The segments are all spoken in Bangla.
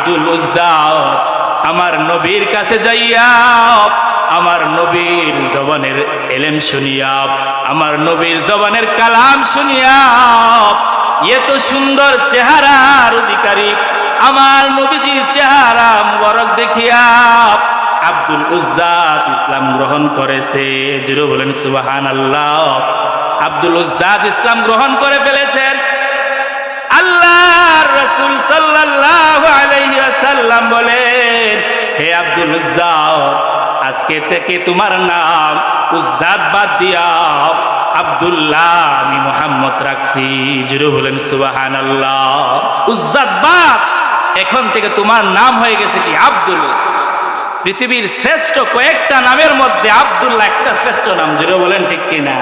আব্দুল উজ্জা আমার নবীর কাছে যাইয়া আমার নবীর জবানের এলেম শুনিয়া, আমার নবীর জবানের কালাম শুনিয়া, এত সুন্দর চেহারার অধিকারী আমার নবীজির চেহারা মুবারক দেখিয়া আব্দুল উজ্জা ইসলাম গ্রহণ করেছে। জিরো বলেন সুবহানাল্লাহ। আব্দুল উজ্জা ইসলাম গ্রহণ করে ফেলেছেন। আল্লাহর রাসূল সাল্লাল্লাহু আলাইহি ওয়াসাল্লাম বলেন, হে আব্দুল উজ্জা, আজকে থেকে তোমার নাম উজ্জাত বাদ দিয়া আব্দুল্লাহ আমি মুহাম্মদ রাখছি। জিরো বলেন সুবহানাল্লাহ। উজ্জাত বাদ, এখন থেকে তোমার নাম হয়ে গেছে কি আব্দুল্লাহ। পৃথিবীর শ্রেষ্ঠ কয়েকটা নামের মধ্যে আব্দুল্লাহ একটা শ্রেষ্ঠ নাম। জিরো বলেন ঠিক কিনা?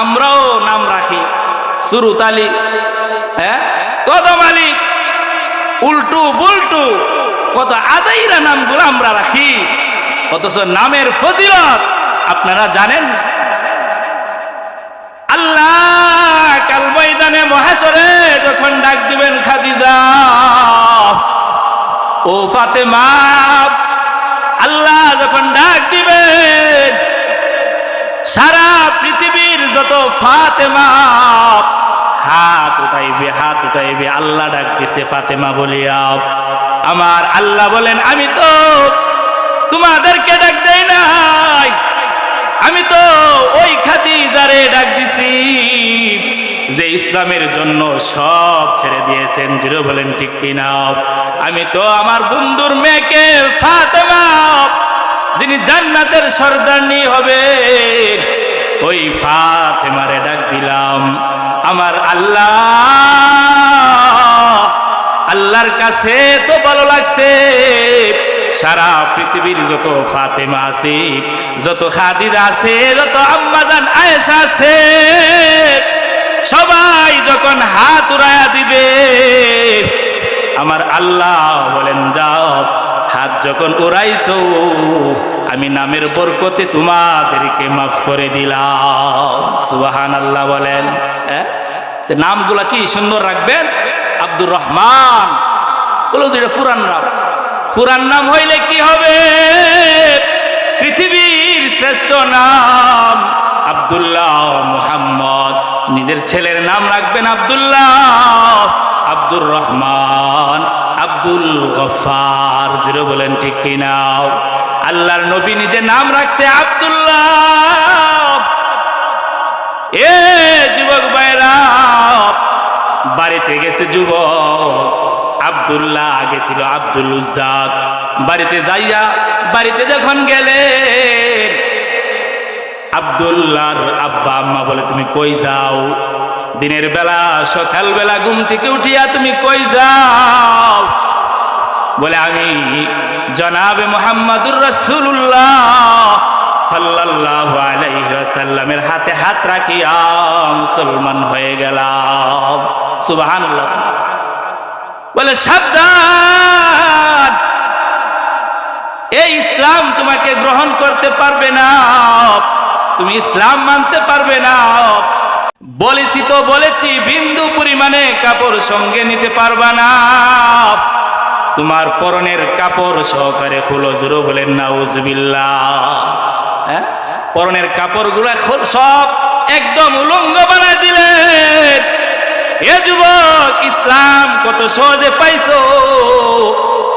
আমরাও নাম রাখি সুরুত আলী, হ্যাঁ, কদম আলী, উল্টু বুলটু, কত আজাইরা নামগুলো আমরা রাখি, অথচ নামের ফজিলত আপনারা জানেন? আল্লাহ কাল ময়দানে মহাশরে যখন ডাক দিবেন খাদিজা ও ফাতেমা, আল্লাহ যখন ডাক দিবেন সারা পৃথিবীর যত ফাতেমা হাত উঠাইবে, আল্লাহ ডাক দিছে ফাতেমা বলিয়া। আমার আল্লাহ বলেন, আমি তো তোমাদেরকে ডাক দেই নাই, আমি তো ওই খাদিজারে ডাক দিছি যে ইসলামের জন্য সব ছেড়ে দিয়েছেন। জিরো বলেন ঠিক কিনা? আমি তো আমার বন্ধুর মেয়েকে ফাতেমা, যিনি জান্নাতের সর্দারনি হবে, ওই ফাতেমারে ডাক দিলাম। আমার আল্লাহর কাছে তো ভালো লাগছে সারা পৃথিবীর যত ফাতেমা আছে, যত খাদিজা আছে, যত আম্মাজান আয়েশা আছে, সবাই যখন হাত উড়াইয়া দিবে, আমার আল্লাহ বলেন, যাও হাত যখন উড়াইছো আমি নামের বরকতে তোমাদেরকে মাফ করে দিলাম। সুবহানাল্লাহ বলেন। নামগুলা কি সুন্দর রাখবেন। আব্দুর রহমান বলো, যেটা পুরান নাম, পুরান নাম হইলে কি হবে? পৃথিবীর শ্রেষ্ঠ নাম আব্দুল্লাহ মুহাম্মদ। নিজের ছেলের নাম রাখবেন আব্দুল্লাহ, আব্দুর রহমান, আব্দুল গফফার। জিরো বলেন ঠিক কিনা? আল্লাহর নবী নিজে নাম রাখছে আব্দুল্লাহ। এ যুবক ভাইরা, বাড়িতে গেছে যুবক, আব্দুল্লাহ গেছিল আব্দুল উজ্জা বাড়িতে যাইয়া, বাড়িতে যখন গেলে আব্দুল্লাহর আব্বা আম্মা বলে, তুমি কই যাও? দিনের বেলা সকালবেলা ঘুম থেকে উঠিয়া তুমি কই যাও? বলে, আমি জনাবে মুহাম্মাদুর রাসূলুল্লাহ সাল্লাল্লাহু আলাইহি ওয়াসাল্লামের হাতে হাত রাখিয়া মুসলমান হয়ে গেলাম। সুবহানাল্লাহ। বলে, সাবধান, এই ইসলাম তোমাকে গ্রহণ করতে পারবে না, তুমি ইসলাম মানতে পারবে না। বলেছি তো বলেছি, বিন্দু পরিমাণে কাপড় সঙ্গে নিতে পারবা না, তোমার পরনের কাপড় সহকারে খুলো। জোরে বলেন নাউজুবিল্লাহ। হ্যাঁ, পরনের কাপড়গুলো সব একদম উলঙ্গ বানায় দিলেন। এ যুবক, ইসলাম কত সহজে পাইছো,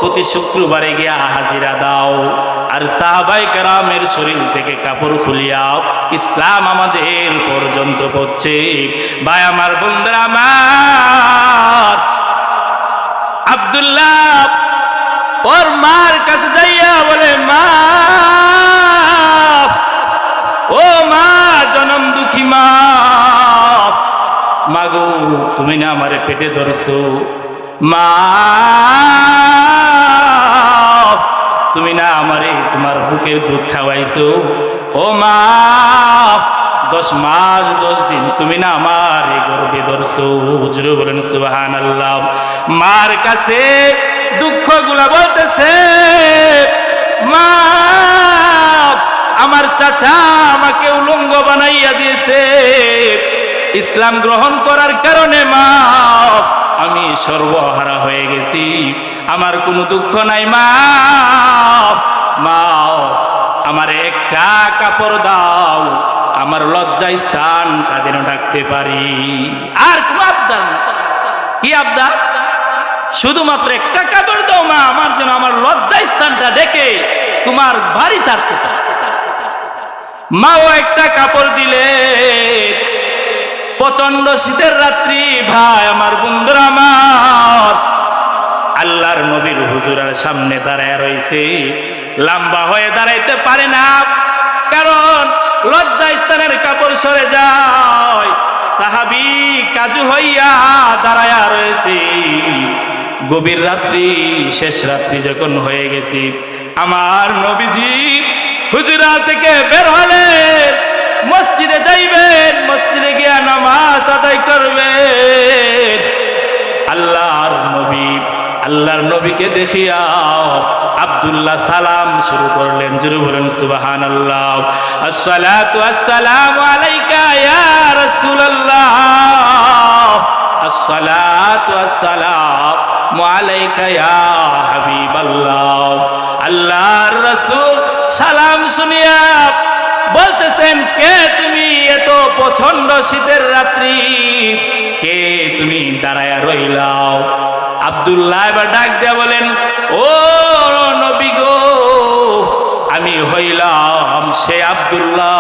প্রতি শুক্রবারে গিয়া হাজিরা দাও, আর সাহাবায়ে কেরামের শরীর থেকে কাপড় খুলিয়াও। ইসলাম আমাদের পর্যন্ত পৌঁছে। ভাই আমার, বন্ধুরা আমার, আব্দুল্লাহ ওর মার কাছে যাইয়া বলে, মা, ও মা, জনম দুঃখী মা, মাগো তুমি না আমারে পেটে ধরছো, মা তুমি না আমারে তোমার বুকের দুধ খাওয়াইছো, ও মা 10 মাস 10 দিন তুমি না আমার গর্ভে ধরছো। হুজুর বলেন সুবহানাল্লাহ। মার কাছে দুঃখগুলা বলতেছে, মা আমার চাচা আমাকে উলঙ্গ বানাইয়া দিয়েছে, ইসলাম গ্রহণ করার কারণে মা আমি সর্বহারা হয়ে গেছি, আমার কোনো দুঃখ নাই মা, মা আমার একটা কাপড় দাও, আমার লজ্জায় স্থানটা যেন ডাকতে পারি। আর কোন আবদার না। কি আবদার? শুধুমাত্র একটা কাপড় দাও মা, আমার যেন আমার লজ্জায় স্থানটা ডেকে তোমার বাড়ি চারতে চায়। মাও একটা কাপড় দিলে। প্রচন্ড শীতের রাত্রি ভাই আমার, বন্ধুরা আমার, আল্লাহর নবীর হুজুরের সামনে দাঁড়ায় রয়েছে। লম্বা হয়ে দাঁড়াইতে পারে না, কারণ লজ্জা স্থানের কাপড় সরে যায়। সাহাবী কাজু হইয়া দাঁড়ায়া রয়েছে। গভীর রাত্রি, শেষ রাত্রি যখন হয়ে গেছে, আমার নবীজি হুজুরা থেকে বের হলেন, মসজিদে যাইবেন, মসজিদে গিয়া নামাজ আদায় করবেন। আল্লাহর নবীকে দেখিয়া আব্দুল্লাহ সালাম শুরু করলেন। জোরে বলেন সুবহানাল্লাহ। আসসালাতু আসসালামু আলাইকা ইয়া রাসূলুল্লাহ, আসসালাতু আসসালামু আলাইকা ইয়া হাবিবাল্লাহ। আল্লাহর রাসূল সালাম শুনিয়া বলতেছেন, কে তুমি? এত প্রচন্ড শীতের রাত্রি, কে তুমি দাঁড়ায়া রইলাও? আব্দুল্লাহ এবার ডাক দিয়া বলেন, ও নবী গো, আমি হইলাম সে আব্দুল্লাহ।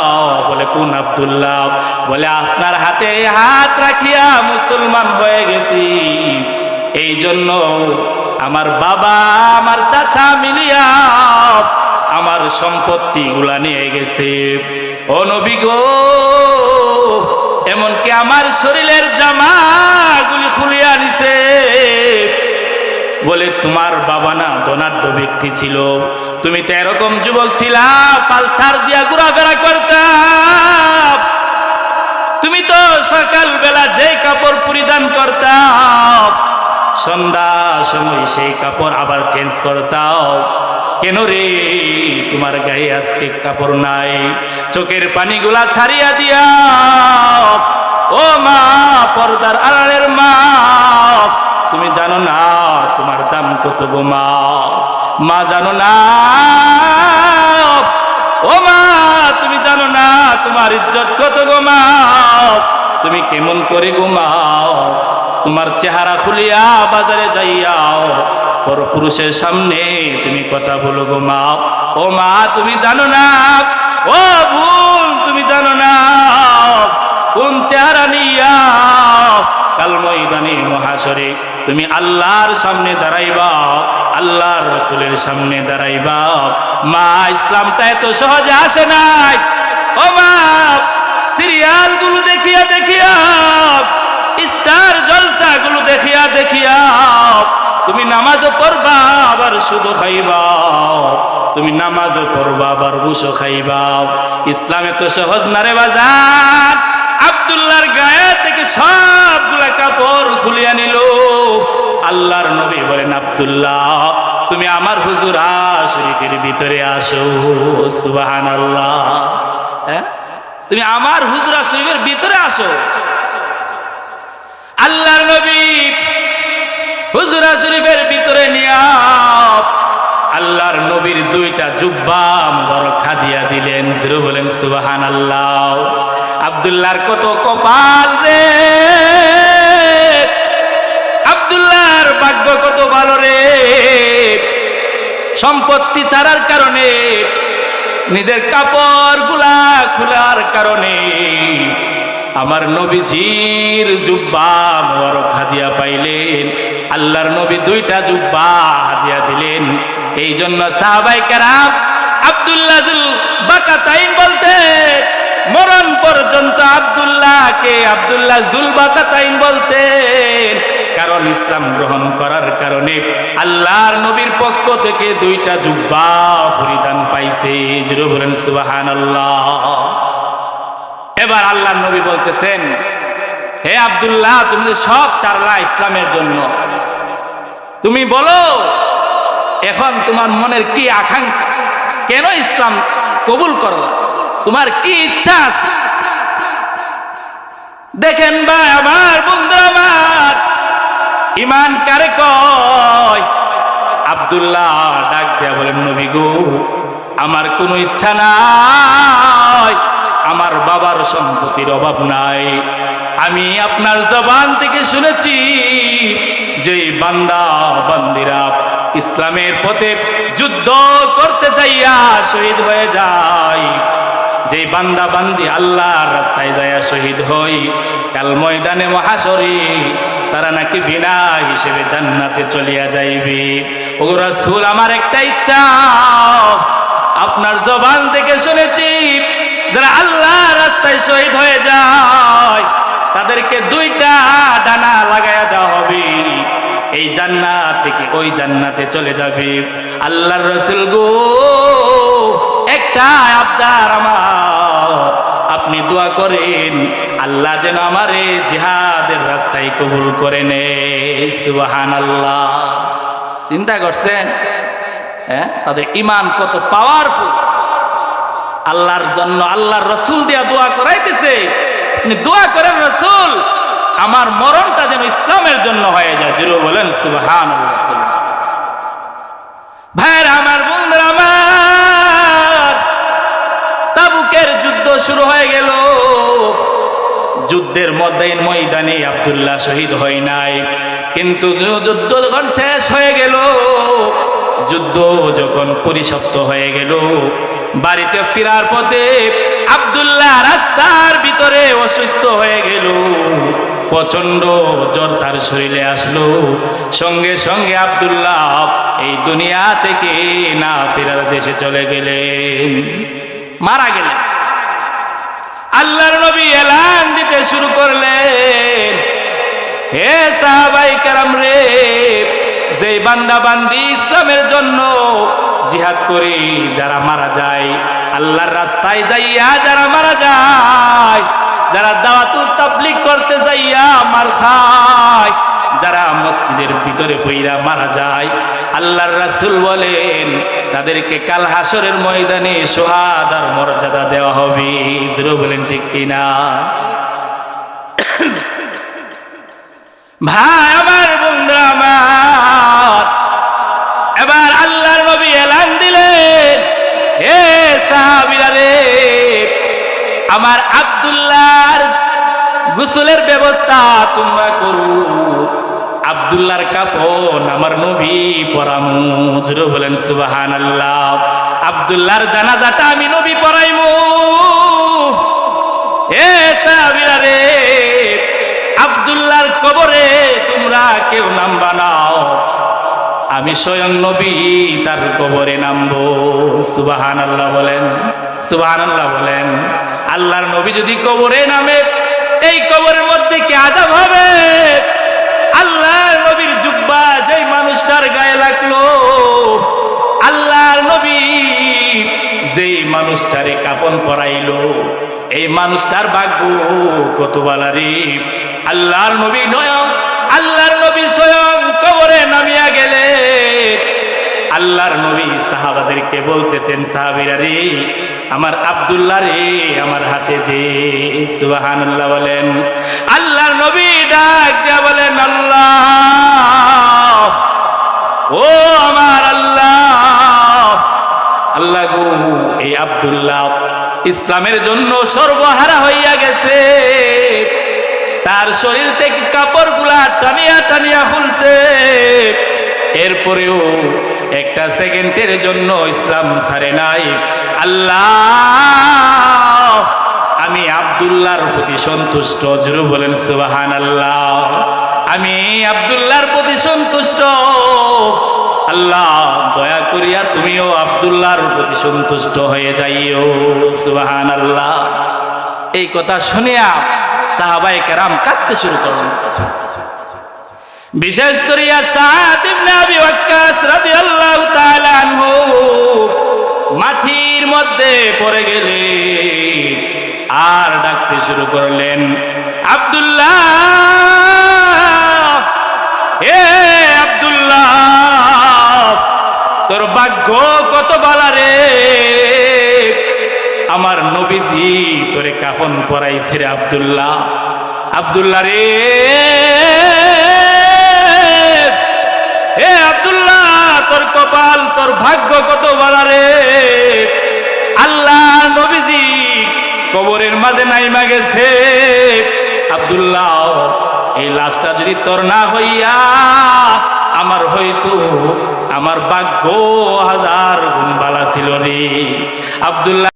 বলে, কোন আব্দুল্লাহ? বলে, আপনার হাতে হাত রাখিয়া মুসলমান হয়ে গেছি, এই জন্য আমার বাবা আমার চাচা মিলিয়া আমার সম্পত্তি গুলা নিয়ে গেছে। ও নবী গো, এমনকি আমার শরীরের জামাগুলি খুলিয়া নিছে। বলে, তোমার বাবা না ধনাঢ্য ব্যক্তি ছিল, তুমি তো এরকম যুবক ছিলা, পালসার দিয়া ঘোরাফেরা করতাম, তুমি তো সকাল বেলা যে কাপড় পরিধান করতাম, সন্ধ্যা সময় সেই কাপড় আবার চেঞ্জ করতাম, কেন রে তোমার গায়ে আজকে কাপড় নাই? চোখের পানিগুলা ছাড়িয়া দিয়া, ও মা, পর্দার আড়ালের মা, তুমি জানো না তোমার দাম কত গো মা? মা জানো না? ও মা, তুমি জানো না তোমার ইজ্জত কত গো মা? তুমি কেমন করে ঘুমাও? তোমার চেহারা খুলিয়া বাজারে যাইয়াও পর পুরুষের সামনে তুমি কথা বলো গো মা। ও মা, তুমি জানো না? ও ভুল, তুমি জানো না কোন চেহারা নিয়া কাল ময়দানে মহাশরে তুমি আল্লাহর সামনে দাঁড়াইবা, আল্লাহর রাসূলের সামনে দাঁড়াইবা। মা, ইসলামটা এত সহজে আসে নাই। ও মা, সিরিয়াল গুলো দেখিয়া দেখিয়া, স্টার জলসা গুলো দেখিয়া দেখিয়া তুমি নামাজও পড়বা আবার সুদও খাইবা, তুমি নামাজও পড়বা আবার ঘুষও খাইবা। ইসলামে তো সহজ না রে বাজার। আব্দুল্লাহর গায়ে থেকে সবগুলা কাপড় খুলিয়া নিল। আল্লাহর নবী বলেন, আব্দুল্লাহ, তুমি আমার হুজুরা শরীফের ভিতরে আসো। সুবহানাল্লাহ। হ্যাঁ, তুমি আমার হুজুরা শরীফের ভিতরে আসো। আল্লাহর নবী হুজুরা শরীফের ভিতরে নিয়া আল্লাহর নবীর দুইটা জুব্বা মুবারক হাদিয়া দিলেন। জোরে বলেন সুবহানাল্লাহ। আব্দুল্লাহর কত কপাল রে, আব্দুল্লাহর ভাগ্য কত ভালো রে। সম্পত্তি ছাড়ার কারণে, নিজের কাপড় গুলা খোলার কারণে আমার নবীজির জুব্বা মুবারক হাদিয়া পাইলেন। আল্লাহর নবী দুইটা জুব্বা হাদিয়া দিলেন। এই জন্য সাহাবায়ে কেরাম আব্দুল্লাহ জুল বাকাতাইন বলতে মরণ পর্যন্ত আব্দুল্লাহকে আব্দুল্লাহ জুল বাকাতাইন বলতেন, কারণ ইসলাম গ্রহণ করার কারণে আল্লাহর নবীর পক্ষ থেকে দুইটা জুব্বা পরিধান পাইছে। জোরে বলেন সুবহানাল্লাহ। এবার আল্লাহর নবী বলতেছেন, হে আব্দুল্লাহ, তুমি সব ছাড়লা ইসলামের জন্য, তুমি বলো এখন তোমার মনের কি আকাঙ্ক্ষা, কেন ইসলাম কবুল করলা, তোমার কি ইচ্ছা আছে? দেখেন ভাই আমার, বন্ধু আমার, ইমান কারে কয়? আব্দুল্লাহ ডাক দিয়া বলেন, নবী গো, আমার কোনো ইচ্ছা নাই, আমার বাবার সম্পত্তির অভাব নাই। আমি আপনার জবান থেকে শুনেছি যে বান্দা বান্দিরা ইসলামের পথে যুদ্ধ করতে যাইয়া শহীদ হয়ে যায়, যে বান্দা বান্দি আল্লাহর রাস্তায় যাইয়া শহীদ হই, কাল ময়দানে মহাশরে তারা নাকি বিনা হিসেবে জান্নাতে চলিয়া যাইবে। ও রাসূল, আমার একটা ইচ্ছা, আপনার জবান থেকে শুনেছি যারা আল্লাহর রাস্তায় শহীদ হয়ে যায় তাদেরকে দুইটা ডানা লাগায়া দেওয়া হবে, এই জান্নাত থেকে ওই জান্নাতে চলে যাবে। আল্লাহর রাসূল গো, একটা আবদার আমার, আপনি দোয়া করেন আল্লাহ যেন আমারে জিহাদের রাস্তায় কবুল করে নেয়। সুবহানাল্লাহ। চিন্তা করছেন তাদের ঈমান কত পাওয়ারফুল। আল্লাহর জন্য আল্লাহর রাসূল দিয়া দোয়া করাইতেছে, আপনি দোয়া করেন রাসূল আমার মরণটা যেন ইসলামের জন্য হয়ে যায়। জোরে বলেন সুবহানাল্লাহ। ভাইরা আমার, বন্ধুরা আমার, তাবুকের যুদ্ধ শুরু হয়ে গেল। যুদ্ধের ময়দানে আব্দুল্লাহ শহীদ হয় নাই, কিন্তু যুদ্ধ যখন শেষ হয়ে গেল, যুদ্ধ যখন পরিসমাপ্ত হয়ে গেল, বাড়িতে ফেরার পথে আব্দুল্লাহ রাস্তার ভিতরে অসুস্থ হয়ে গেল। প্রচন্ড জ্বর তার শরীরে আসলো। সঙ্গে সঙ্গে আব্দুল্লাহ এই দুনিয়া থেকে না ফেরার দেশে চলে গেলেন, মারা গেলেন। আল্লাহর নবী এলান দিতে শুরু করলেন, হে সাহাবায়ে কেরাম রে, যে বান্দা বান্দি ইসলামের জন্য জিহাদ করে যারা মারা যায়, আল্লাহর রাস্তায় যাইয়া যারা মারা যায়, যারা দাওয়াতুল তাবলীগ করতে যাইয়া মার খায়, যারা মসজিদের ভিতরে পইরা মারা যায়, আল্লাহর রাসূল বলেন তাদেরকে কাল হাসরের ময়দানে শাহাদার মর্যাদা দেওয়া হবে। জোরে বলেন ঠিক কিনা? ভাই আমার, বন্ধুরা আমার, এবার আল্লাহর নবী এলান দিলেন, হে সাহাবীরা রে, আমার আব্দুল্লাহর গোসলের ব্যবস্থা তোমরা করো, আব্দুল্লাহর কাফন আমার নবী পরামু। জোরে বলেন সুবহানাল্লাহ। আব্দুল্লাহর জানাজাটা আমি নবী পরাইমু। হে সাহাবীরা রে, আব্দুল্লাহর কবরে তোমরা কেউ নামবা না, আমি স্বয়ং নবী তার কবরে নামবো। সুবহানাল্লাহ বলেন, সুবহানাল্লাহ বলেন। আল্লাহর নবী যদি কবরে নামে, এই কবরের মধ্যে কি আযাব হবে? আল্লাহর নবীর জুব্বা যেই মানুষটার গায়ে লাগলো, আল্লাহর নবী যেই মানুষটারে কাফন পরাইলো, এই মানুষটার ভাগ্য কত বালারি। আল্লাহর নবী নয়, আল্লাহর নবী স্বয়ং কবরে নামিয়া গেলে আল্লাহর নবী সাহাবাদেরকে বলতেছেন, সাহাবীরা রে, আমার আব্দুল্লাহ রে আমার হাতে দে। সুবহানাল্লাহ বলেন। আল্লাহর নবী ডাক দিয়া বলেন, আল্লাহ, ও আমার আল্লাহ, আল্লাহ গো, এই আব্দুল্লাহ ইসলামের জন্য সর্বহারা হইয়া গেছে, তার শরীর থেকে কাপড়গুলা টানিয়া টানিয়া খুলছে, এরপরেও একটা সেকেন্ডের জন্য ইসলাম ছাড়ে নাই। আল্লাহ, আমি আব্দুল্লাহর প্রতি সন্তুষ্ট। জোরে বলেন সুবহানাল্লাহ। আমি আব্দুল্লাহর প্রতি সন্তুষ্ট। আল্লাহ, দয়া করিয়া তুমিও আব্দুল্লাহর প্রতি সন্তুষ্ট হয়ে যাইও। সুবহানাল্লাহ। এই কথা শুনিয়া সাহাবায়ে কেরাম কাঁদতে শুরু করলেন। বিশেষ করিয়া সাদ ইবনে আবি ওয়াক্কাস রাদিয়াল্লাহু তাআলা আনহু মাটির মধ্যে পড়ে গেলেন আর ডাকতে শুরু করলেন, আব্দুল্লাহ, হে আব্দুল্লাহ, তোর ভাগ্য কত ভালো রে, আমার নবীজি তোরে কাফন পরাইছে রে আব্দুল্লাহ। আব্দুল্লাহ রে, হে আব্দুল্লাহ, তোর কপাল, তোর ভাগ্য কত ভালো রে। আল্লাহ নবীজি কবরের মাঝে নাইমা গেছে, আব্দুল্লাহ এই লাশটা যদি তোর না হইয়া আমার হইতো, আমার ভাগ্য 1000 গুণ ভালো ছিল রে। আব্দুল্লাহ